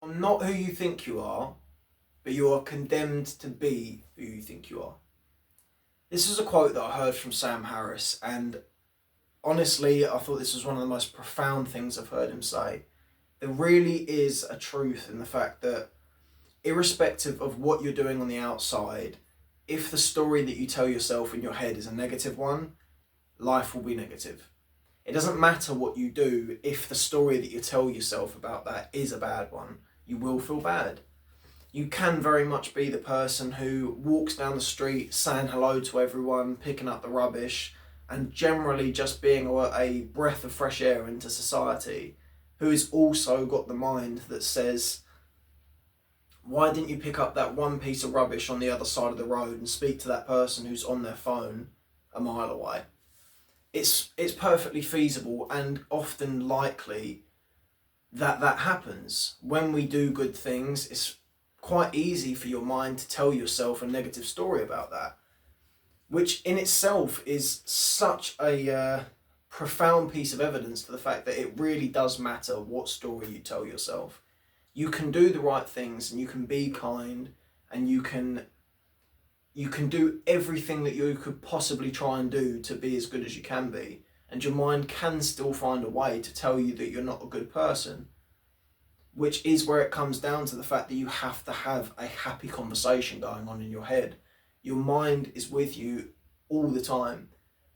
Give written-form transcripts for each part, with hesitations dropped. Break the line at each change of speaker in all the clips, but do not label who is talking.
Are not who you think you are, but you are condemned to be who you think you are. This is a quote that I heard from Sam Harris, and honestly, I thought this was one of the most profound things I've heard him say. There really is a truth in the fact that, irrespective of what you're doing on the outside, if the story that you tell yourself in your head is a negative one, life will be negative. It doesn't matter what you do, if the story that you tell yourself about that is a bad one, you will feel bad. You can very much be the person who walks down the street saying hello to everyone, picking up the rubbish, and generally just being a breath of fresh air into society, who has also got the mind that says, why didn't you pick up that one piece of rubbish on the other side of the road and speak to that person who's on their phone a mile away? It's perfectly feasible and often likely that that happens. When we do good things, it's quite easy for your mind to tell yourself a negative story about that, which in itself is such a profound piece of evidence to the fact that it really does matter what story you tell yourself. You can do the right things and you can be kind and you can do everything that you could possibly try and do to be as good as you can be, and your mind can still find a way to tell you that you're not a good person, which is where it comes down to the fact that you have to have a happy conversation going on in your head. Your mind is with you all the time,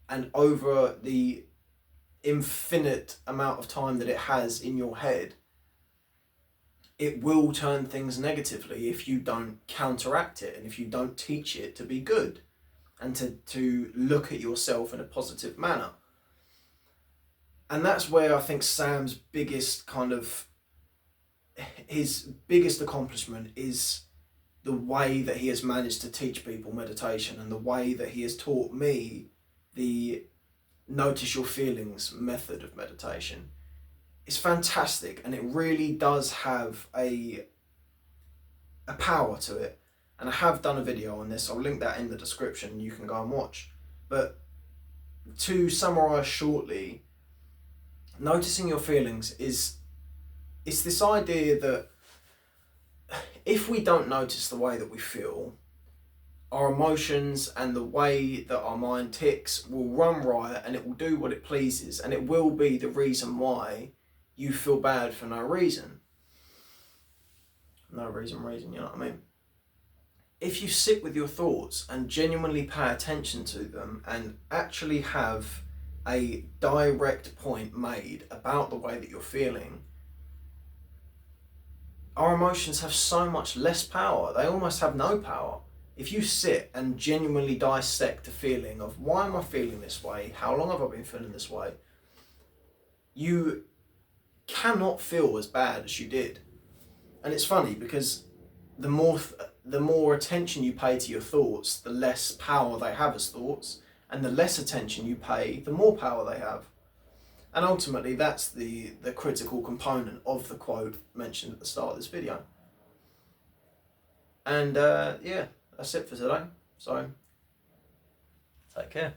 and over the infinite amount of time that it has in your head, it will turn things negatively if you don't counteract it and if you don't teach it to be good and to look at yourself in a positive manner. And that's where I think Sam's biggest his biggest accomplishment is the way that he has managed to teach people meditation, and the way that he has taught me the notice your feelings method of meditation. It's fantastic, and it really does have a power to it. And I have done a video on this, I'll link that in the description, you can go and watch. But to summarise shortly, noticing your feelings it's this idea that if we don't notice the way that we feel, our emotions and the way that our mind ticks will run riot, and it will do what it pleases, and it will be the reason why you feel bad for no reason. No reason, you know what I mean? If you sit with your thoughts and genuinely pay attention to them and actually have a direct point made about the way that you're feeling, our emotions have so much less power. They almost have no power. If you sit and genuinely dissect the feeling of, why am I feeling this way? How long have I been feeling this way? You cannot feel as bad as you did. And it's funny because the more attention you pay to your thoughts, the less power they have as thoughts, and the less attention you pay, the more power they have. And ultimately, that's the critical component of the quote mentioned at the start of this video. And yeah, that's it for today. So, take care.